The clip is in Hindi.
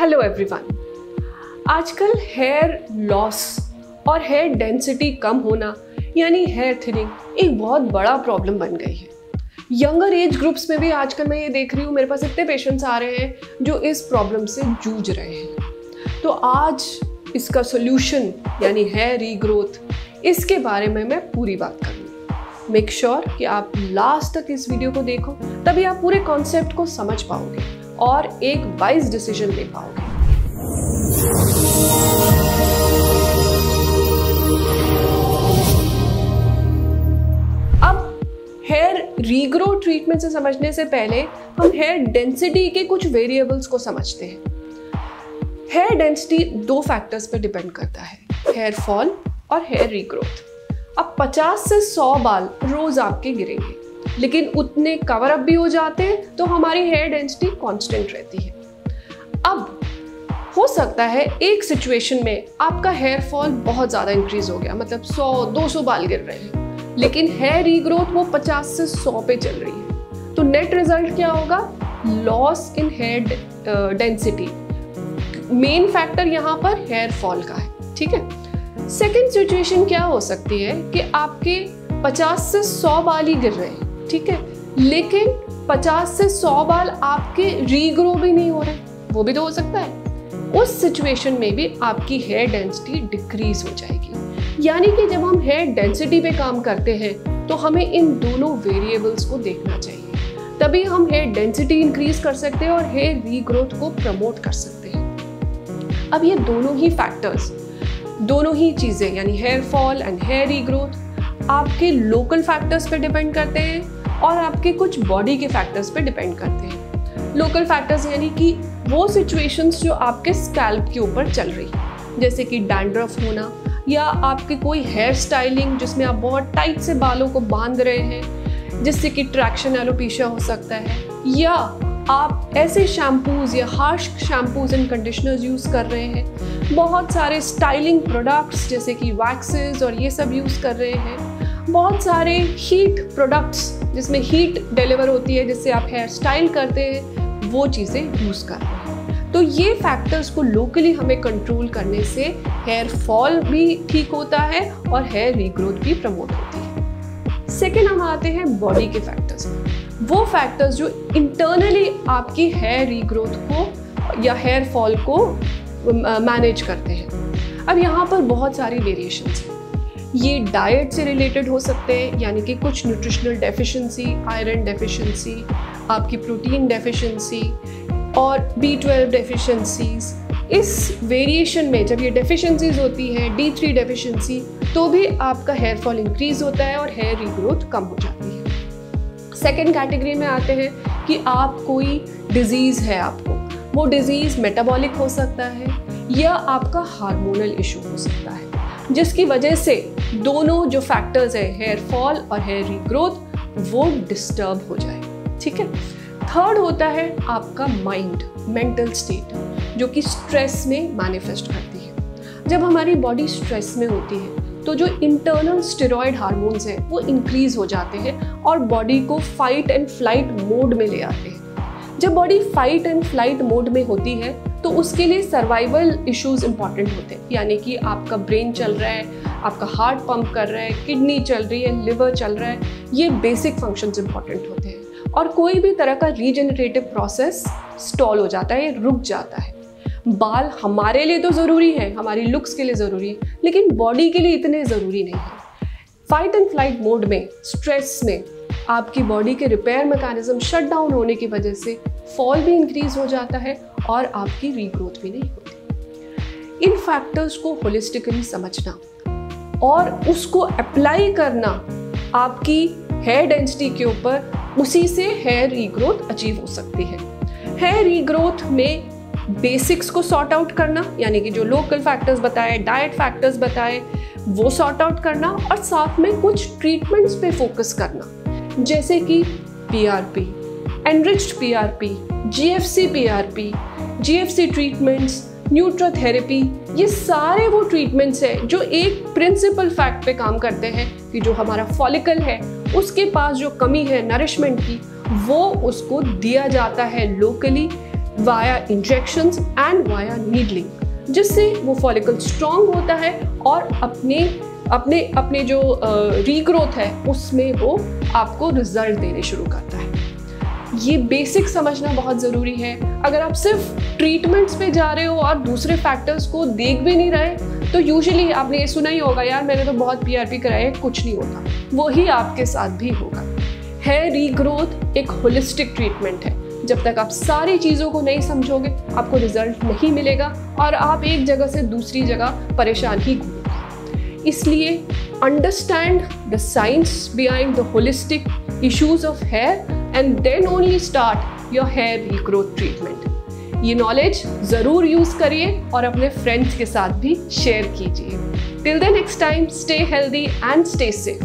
Hello everyone. आजकल हेयर लॉस और हेयर डेंसिटी कम होना यानी हेयर थिनिंग एक बहुत बड़ा प्रॉब्लम बन गई है। यंगर एज ग्रुप्स में भी आजकल मैं ये देख रही हूँ, मेरे पास इतने पेशेंट्स आ रहे हैं जो इस प्रॉब्लम से जूझ रहे हैं। तो आज इसका सोल्यूशन यानी हेयर रीग्रोथ, इसके बारे में मैं पूरी बात करूँगी। मेक श्योर कि आप लास्ट तक इस वीडियो को देखो, तभी आप पूरे कॉन्सेप्ट को समझ पाओगे और एक वाइज डिसीजन ले पाओगे। अब हेयर रीग्रोथ ट्रीटमेंट से समझने से पहले हम हेयर डेंसिटी के कुछ वेरिएबल्स को समझते हैं। हेयर डेंसिटी दो फैक्टर्स पर डिपेंड करता है, हेयर फॉल और हेयर रीग्रोथ। अब 50 से 100 बाल रोज आपके गिरेंगे, लेकिन उतने कवर अप भी हो जाते हैं तो हमारी हेयर डेंसिटी कांस्टेंट रहती है। अब हो सकता है एक सिचुएशन में आपका हेयर फॉल बहुत ज़्यादा इंक्रीज हो गया, मतलब 100-200 बाल गिर रहे हैं, लेकिन हेयर रीग्रोथ वो 50 से 100 पे चल रही है। तो नेट रिजल्ट क्या होगा? Loss in hair density. Main factor यहाँ पर हेयर फॉल का है, ठीक है। सेकेंड सिचुएशन क्या हो सकती है कि आपके 50 से 100 बाल ही गिर रहे हैं, ठीक है, लेकिन 50 से 100 बाल आपके रीग्रो भी नहीं हो रहे, वो भी तो हो सकता है। उस सिचुएशन में भी आपकी हेयर डेंसिटी डिक्रीज हो जाएगी। यानी कि जब हम हेयर डेंसिटी पे काम करते हैं तो हमें इन दोनों वेरिएबल्स को देखना चाहिए, तभी हम हेयर डेंसिटी इंक्रीज कर सकते हैं और हेयर रीग्रोथ को प्रमोट कर सकते हैं। अब ये दोनों ही फैक्टर्स, दोनों ही चीज़ें यानी hair fall and hair regrowth आपके लोकल फैक्टर्स पे डिपेंड करते हैं और आपके कुछ बॉडी के फैक्टर्स पे डिपेंड करते हैं। लोकल फैक्टर्स यानी कि वो सिचुएशंस जो आपके स्कैल्प के ऊपर चल रही, जैसे कि डैंड्रफ होना या आपके कोई हेयर स्टाइलिंग जिसमें आप बहुत टाइट से बालों को बांध रहे हैं, जिससे कि ट्रैक्शन एलोपेशिया हो सकता है, या आप ऐसे शैम्पूज या harsh shampoos and conditioners use कर रहे हैं, बहुत सारे स्टाइलिंग प्रोडक्ट्स जैसे कि वैक्सेस और ये सब यूज़ कर रहे हैं, बहुत सारे हीट प्रोडक्ट्स जिसमें हीट डिलीवर होती है जिससे आप हेयर स्टाइल करते हैं, वो चीज़ें यूज़ कर रहे हैं। तो ये फैक्टर्स को लोकली हमें कंट्रोल करने से हेयर फॉल भी ठीक होता है और हेयर रीग्रोथ भी प्रमोट होती है। सेकेंड हम आते हैं बॉडी के फैक्टर्स। वो फैक्टर्स जो इंटरनली आपकी हेयर रीग्रोथ को या हेयर फॉल को मैनेज करते हैं। अब यहाँ पर बहुत सारी वेरिएशंस हैं। ये डाइट से रिलेटेड हो सकते हैं, यानी कि कुछ न्यूट्रिशनल डेफिशिएंसी, आयरन डेफिशिएंसी, आपकी प्रोटीन डेफिशिएंसी और B12 डेफिशिएंसीज। इस वेरिएशन में जब ये डेफिशिएंसीज होती हैं, D3 डेफिशिएंसी, तो भी आपका हेयर फॉल इंक्रीज होता है और हेयर रीग्रोथ कम हो जाती है। सेकेंड कैटेगरी में आते हैं कि आप कोई डिजीज़ है, आपको वो डिजीज़ मेटाबॉलिक हो सकता है या आपका हार्मोनल इशू हो सकता है, जिसकी वजह से दोनों जो फैक्टर्स है हेयर फॉल और हेयर रीग्रोथ वो डिस्टर्ब हो जाए, ठीक है। थर्ड होता है आपका माइंड, मेंटल स्टेट, जो कि स्ट्रेस में मैनिफेस्ट करती है। जब हमारी बॉडी स्ट्रेस में होती है तो जो इंटरनल स्टेरॉयड हार्मोन्स हैं वो इंक्रीज हो जाते हैं और बॉडी को फाइट एंड फ्लाइट मोड में ले आते हैं। जब body fight and flight mode में होती है तो उसके लिए सर्वाइवल इश्यूज इंपॉर्टेंट होते हैं, यानी कि आपका ब्रेन चल रहा है, आपका हार्ट पंप कर रहा है, किडनी चल रही है, लिवर चल रहा है, ये बेसिक फंक्शंस इंपॉर्टेंट होते हैं। और कोई भी तरह का रीजनरेटिव प्रोसेस स्टॉल हो जाता है, रुक जाता है। बाल हमारे लिए तो ज़रूरी है, हमारी लुक्स के लिए ज़रूरी है, लेकिन बॉडी के लिए इतने ज़रूरी नहीं है। फाइट एंड फ्लाइट मोड में, स्ट्रेस में आपकी बॉडी के रिपेयर मैकेनिज्म शट डाउन होने की वजह से फॉल भी इंक्रीज हो जाता है और आपकी रीग्रोथ भी नहीं होती। इन फैक्टर्स को होलिस्टिकली समझना और उसको अप्लाई करना आपकी हेयर डेंसिटी के ऊपर, उसी से हेयर रीग्रोथ अचीव हो सकती है। हेयर रीग्रोथ में बेसिक्स को सॉर्ट आउट करना, यानी कि जो लोकल फैक्टर्स बताए, डाइट फैक्टर्स बताए, वो सॉर्ट आउट करना और साथ में कुछ ट्रीटमेंट्स पे फोकस करना, जैसे कि PRP, enriched PRP, GFC PRP, GFC treatments, न्यूट्रोथेरेपी, ये सारे वो ट्रीटमेंट्स हैं जो एक प्रिंसिपल फैक्ट पे काम करते हैं कि जो हमारा फॉलिकल है उसके पास जो कमी है नरिशमेंट की, वो उसको दिया जाता है locally via injections and via needling, जिससे वो फॉलिकल स्ट्रॉन्ग होता है और अपने जो रीग्रोथ है उसमें वो आपको रिजल्ट देने शुरू करता है। ये बेसिक समझना बहुत ज़रूरी है। अगर आप सिर्फ ट्रीटमेंट्स पे जा रहे हो और दूसरे फैक्टर्स को देख भी नहीं रहे तो यूजुअली आपने ये सुना ही होगा, यार मैंने तो बहुत PRP कराया है, कुछ नहीं होता। वही आपके साथ भी होगा। हेयर रीग्रोथ एक होलिस्टिक ट्रीटमेंट है। जब तक आप सारी चीज़ों को नहीं समझोगे आपको रिजल्ट नहीं मिलेगा और आप एक जगह से दूसरी जगह परेशान ही घूमोगे। इसलिए understand the science behind the holistic issues of hair and then only start your hair regrowth treatment. ये नॉलेज ज़रूर यूज़ करिए और अपने फ्रेंड्स के साथ भी शेयर कीजिए। Till the next time, stay healthy and stay safe.